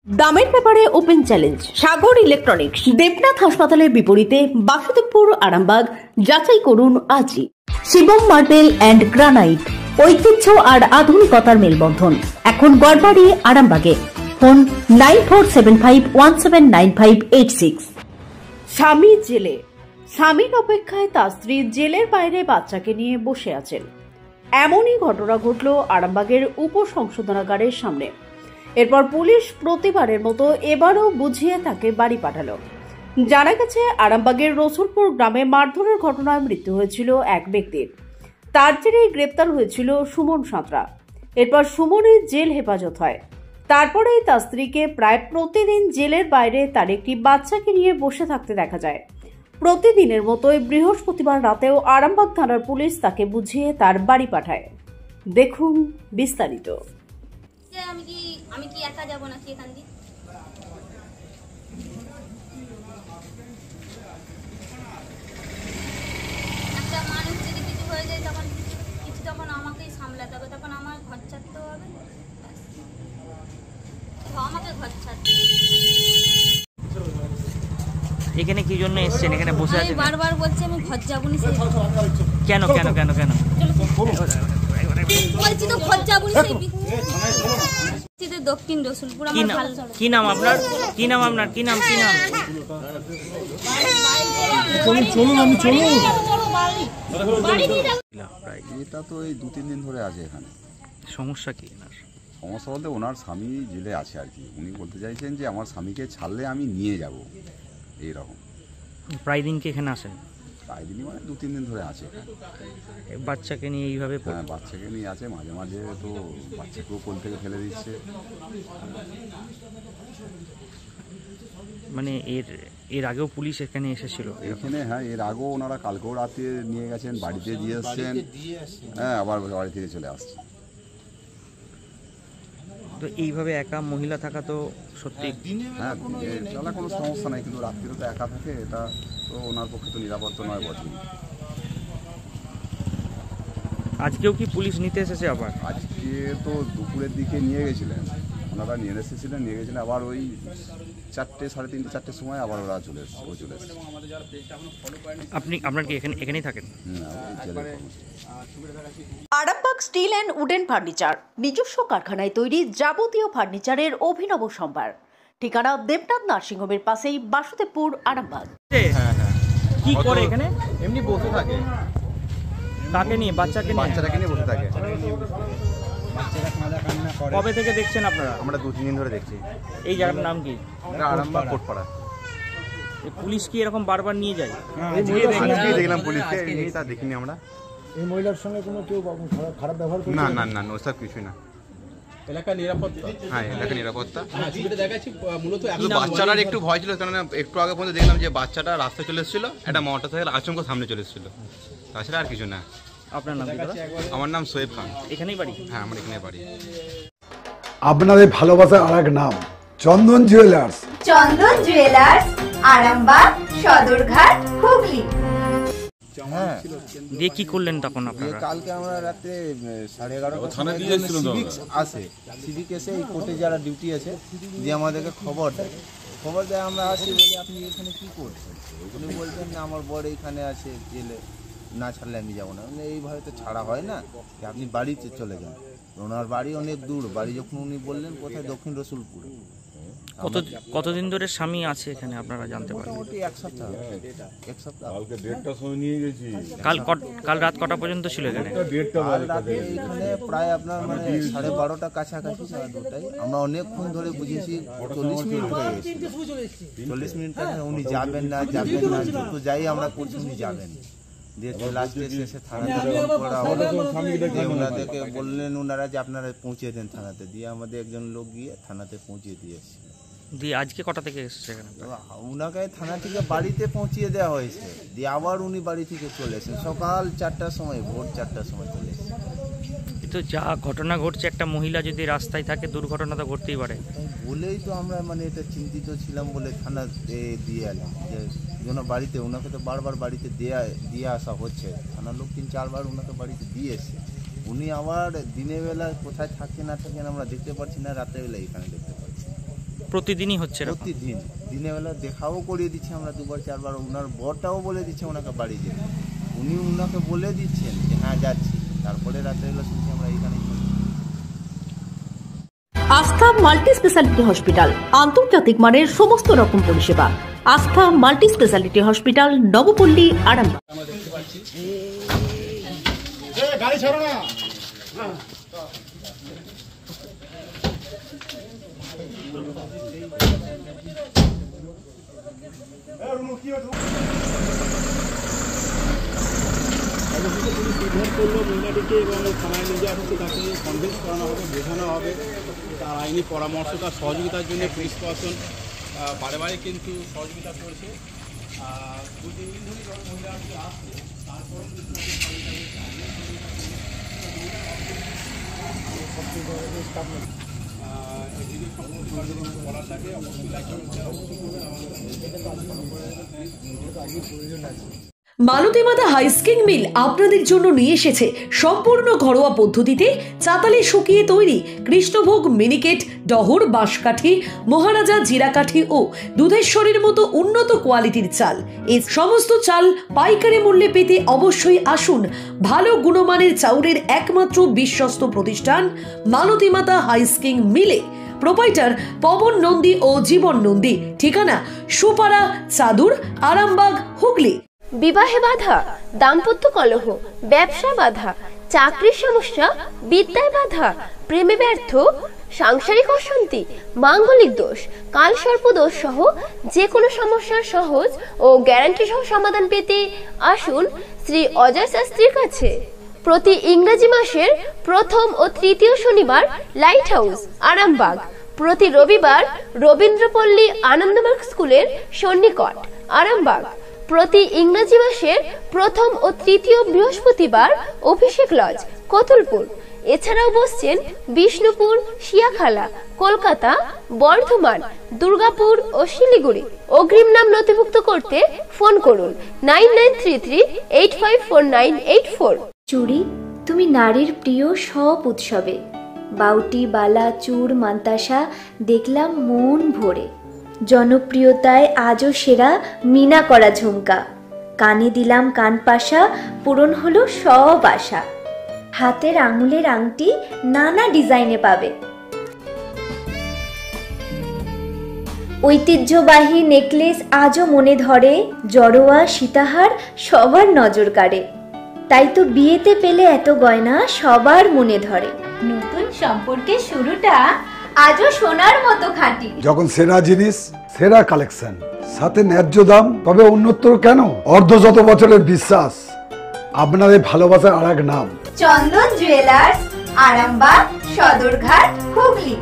দামের ব্যাপারে open challenge সাগর electronics. Debnath হাসপাতালের বিপরীতে বাসুদেবপুর, আরামবাগ। যাচাই করুন আজই। শিবম মার্বেল অ্যান্ড গ্রানাইট, ঐতিহ্য আর আধুনিকতার মেলবন্ধন, এখন গড়বাড়ি, আরামবাগে। ফোন 9475179586। স্বামী জেলে। স্বামীর অপেক্ষায় তার স্ত্রী জেলের বাইরে বাচ্চাকে নিয়ে বসে আছেন। এমনই ঘটনা ঘটল আরামবাগের উপসংশোধনাগারের সামনে। এরপর পুলিশ প্রতিবারের মতো এবারও বুঝিয়ে তাকে বাড়ি পাঠালো। জানা গেছে, আরামবাগের রসুলপুর গ্রামে মারধরের ঘটনায় মৃত্যু হয়েছিল এক ব্যক্তির। তার জেরেই গ্রেপ্তার হয়েছিল সুমন সাঁতরা। এরপর সুমনের জেল হেফাজত হয়। তারপরেই তার স্ত্রীকে প্রায় প্রতিদিন জেলের বাইরে তার একটি বাচ্চাকে নিয়ে বসে থাকতে দেখা যায়। প্রতিদিনের মতোই বৃহস্পতিবার রাতেও আরামবাগ থানার পুলিশ তাকে বুঝিয়ে তার বাড়ি পাঠায়। দেখুন বিস্তারিত। আমি কি একা যাব নাকি এখান দিয়ে? একটা মানুষ যদি কিছু হয়ে যায় তখন আমাকেই সামলাতে হবে, তখন আমার ঘর ছাড়তে হবে, আমাকে ঘর ছাড়তে হবে। এখানে কি জন্য এসেছেন? এখানে বসে আছেন? বারবার বলছি আমি ঘর যাবনি। কেন কেন কেন কেন বলছি তো ঘর যাবনি। দক্ষিণ রসুলপুর। কি নাম আপনার? কি নাম আপনার? কি নাম? কি নাম? এটা তো এই 2-3 দিন ধরে আছে এখানে। সমস্যা কি? সমস্যা বলতে ওনার স্বামী জেলে আছে আর কি। উনি বলতে চাইছেন যে আমার স্বামীকে ছাড়লে আমি নিয়ে যাব, এইরকম। প্রায় দিন কি এখানে আসেন? প্রায় দিনই মানে 2-3 দিন ধরে আছে। বাচ্চাকে নিয়ে এইভাবে? হ্যাঁ, বাচ্চাকে নিয়ে আছে। মাঝে মাঝে তো বাচ্চাকেও কোল থেকে ফেলে দিচ্ছে। মানে এর আগেও পুলিশ এখানে এসেছিল? এখানে হ্যাঁ, এর আগেও ওনারা কালকেও রাতে নিয়ে গেছেন, বাড়িতে দিয়ে এসছেন। হ্যাঁ, আবার বাড়ি থেকে চলে আসছে। তো এইভাবে একা মহিলা থাকা তো সত্যি, হ্যাঁ, চলা কোনো সমস্যা নাই, কিন্তু রাত্রিরে তো একা থাকে, এটা তো ওনার পক্ষে তো নিরাপদ নয় বটে। আজকেও কি পুলিশ নিতে এসেছে আবার? আজকে তো দুপুরের দিকে নিয়ে গেছিলেন ওনারা, নিয়ে এসেছিলেন, আবার ওই 4টে, 3:30, 4টের সময় আবার ওরা চলে এসছে। আপনার কি এখানেই থাকেন? Arambagh steel and wooden furniture, নিজস্ব কারখানায় তৈরি যাবতীয় ফার্নিচারের অভিনব সম্ভার। ঠিকানা দেবনাথ নার্সিংহোমের পাশেই, বাসুদেবপুর, আরামবাগ। কি করে এখানে? এমনি বসে থাকে। কাকে নিয়ে? বাচ্চাকে নিয়ে বসে থাকে। কবে থেকে দেখছেন আপনারা? আমরা 2-3 দিন ধরে দেখছি। এই জায়গার নাম কি? আরামবাগ কোটপাড়া। পুলিশ কি এরকম বারবার নিয়ে যায়? দেখলাম পুলিশকে, এমনি তা দেখিনি আমরা। এই মহিলার সঙ্গে কোনো কেউ খারাপ ব্যবহার করে? না না না, ওসব কিছুই না। এলাকা নিরাপত্তা। হ্যাঁ, এলাকা নিরাপত্তা। ছবিটা দেখাচ্ছি মূলত বাচ্চাটার একটু ভয় ছিল, কারণ একটু আগে পর্যন্ত দেখলাম যে বাচ্চাটা রাস্তায় চলে এসেছিল, একটা মোটরসাইকেল আচমকা সামনে চলে এসেছিল, তাছাড়া আর কিছু না। আপনার নাম? আমার নাম সোয়েব খান। এখানেই বাড়ি? হ্যাঁ, আমার এখানে বাড়ি। আপনাদের ভালোবাসার আরেক নাম চন্দন জুয়েলার্স। চন্দন জুয়েলার্স, আরামবাগ, সদরঘাট, হুগলি। হ্যাঁ, দিয়ে কি করলেন তখন আপনারা? কালকে আমরা রাতে 11:30 সিভিক আসে, সিভিক এসে এই কোর্টে যারা ডিউটি আছে দিয়ে আমাদেরকে খবর দেয়। আমরা আসি, বলি আপনি এখানে কি করছেন? উনি বলছেন না, আমার বড় এখানে আছে জেলে, না ছাড়লে আমি যাবো না। এইভাবে তো ছাড়া হয় না, আপনি বাড়িতে চলে যান। ওনার বাড়ি অনেক দূর। বাড়ি যখন উনি বললেন কোথায়, দক্ষিণ রসুলপুরে। কতদিন ধরে স্বামী আছে এখানে আপনারা জানতে পারলেন? মোটামুটি এক সপ্তাহ। কাল রাত কটা পর্যন্ত ছিল এখানে? রাতে এখানে প্রায় আপনার মানে 12:30 কাছাকাছি, 2টায়। আমরা অনেকক্ষণ ধরে বুঝেছি, 40 মিনিট হয়ে গেছে। 40 মিনিট উনি যাবেন না, যত যাই আমরা করছি উনি যাবেন। দিয়ে লাস্টে শেষে থানাতে ফোন করা হলো। ওনাদেরকে বললেন ওনারা যে আপনারা পৌঁছে দেন থানাতে। দিয়ে আমাদের একজন লোক গিয়ে থানাতে পৌঁছে দিয়েছে। দিয়ে আজকে কটা থেকে এসেছে এখানে? ওনাকে থানা থেকে বাড়িতে পৌঁছিয়ে দেওয়া হয়েছে। দিয়ে আবার উনি বাড়ি থেকে চলে এসেছেন সকাল 4টার সময়, ভোর 4টার সময় চলে এসেছেন। কিন্তু যা ঘটনা ঘটছে, একটা মহিলা যদি রাস্তায় থাকে, দুর্ঘটনা তো ঘটতেই পারে। বলেই তো আমরা মানে এটা চিন্তিত ছিলাম বলে থানাতে দিয়ে এলাম, যে বাড়িতে ওনাকে তো বারবার বাড়িতে দিয়ে আসা হচ্ছে। থানার লোক 3-4 বার ওনাকে বাড়িতে দিয়ে এসে, উনি আবার দিনের বেলা কোথায় থাকে না থাকেন আমরা দেখতে পাচ্ছি না, রাতের বেলা এখানে দেখতে পাচ্ছি। প্রতিদিনই হচ্ছে এরকম? প্রতিদিন দিনের বেলা দেখাও করিয়ে দিচ্ছি আমরা 2বার 4বার। ওনার বরটাও বলে দিচ্ছে ওনাকে বাড়ি যেতে, উনি ওনাকে বলে দিচ্ছেন যে হ্যাঁ যাচ্ছি, তারপরে রাত্রেবেলা শুনছি আমরা এইখানেই। আস্থা মাল্টি স্পেশালিটি হসপিটাল, আন্তর্জাতিক মানের সমস্ত রকম পরিষেবা। আস্থা multi speciality hospital, Nabapalli, Arambagh. গাড়ি ছাড়ো না। মহিলাটিকে এবং থানায় নিয়ে যাওয়া হচ্ছে, তাকে কনভিন্স করানো হবে, বোঝানো হবে, তার আইনি পরামর্শ, তার সহযোগিতার জন্য পুলিশ প্রশাসন বারে বারে কিন্তু সহযোগিতা করছে। 2-3 দিন ধরে যখন মহিলাটি আসছে তারপরে বলার থাকে অবশ্যই। মালতীমাতা হাইস্কিং মিল আপনাদের জন্য নিয়ে এসেছে সম্পূর্ণ ঘরোয়া পদ্ধতিতে চাতালে শুকিয়ে তৈরি কৃষ্ণভোগ মিনিকেট, ডহর, বাঁশকাঠি, মহারাজা জিরাকাঠি ও দুধেশ্বরীর মতো উন্নত কোয়ালিটির চাল। এই সমস্ত চাল পাইকারি মূল্যে পেতে অবশ্যই আসুন ভালো গুণমানের চাউলের একমাত্র বিশ্বস্ত প্রতিষ্ঠান মালতীমাতা হাইস্কিং মিলে। প্রোপাইটার পবন নন্দী ও জীবন নন্দী। ঠিকানা সুপারা, চাদুর, আরামবাগ, হুগলি। বিবাহে বাধা, দাম্পত্য কলহ, ব্যবসা বাধা, চাকরির সমস্যা, বিদ্যায় বাধা, প্রেমে ব্যর্থ, সাংসারিক অশান্তি, মাঙ্গলিক দোষ, কালসর্প দোষ সহ যে কোনো সমস্যার সহজ ও গ্যারান্টি সহ সমাধান পেতে আসুন শ্রী অজয় শাস্ত্রীর কাছে। প্রতি ইংরেজি মাসের প্রথম ও তৃতীয় শনিবার লাইট হাউস, আরামবাগ। প্রতি রবিবার রবীন্দ্রপল্লী আনন্দমার্গ স্কুলের সন্নিকট, আরামবাগ। প্রতি ইংরেজি মাসের প্রথম ও তৃতীয় বৃহস্পতিবার অভিষেক লজ, কতুলপুর। এছাড়াও বসছেন বিষ্ণুপুর, শিয়াখালা, কলকাতা, বর্ধমান, দুর্গাপুর ও শিলিগুড়ি। অগ্রিম নাম নথিভুক্ত করতে ফোন করুন 9933854984। চুড়ি, তুমি নারীর প্রিয় সব উৎসবে বাউটি, বালা, চূড়, মান্তাসা দেখলাম মন ভরে। জনপ্রিয়তায় আজও সেরা মিনা করা ঝুমকা, কানে দিলাম কানপাশা, পূরণ হলো সব আশা। হাতের আঙুলের আংটি নানা ডিজাইনে পাবে, ঐতিহ্যবাহী নেকলেস আজও মনে ধরে। জড়োয়া, সীতাহার সবার নজর কাড়ে, তাই তো বিয়েতে পেলে এত গয়না সবার মনে ধরে। নতুন সম্পর্কের শুরুটা আজও সোনার মতো খাঁটি। যখন সেরা জিনিস, সেরা কালেকশন, সাথে ন্যায্য দাম, তবে উন্নতর কেন? অর্ধশত বছরের বিশ্বাস, আপনাদের ভালোবাসার আরেক নাম চন্দন জুয়েলার্স, আরামবাগ, সদরঘাট, হুগলি।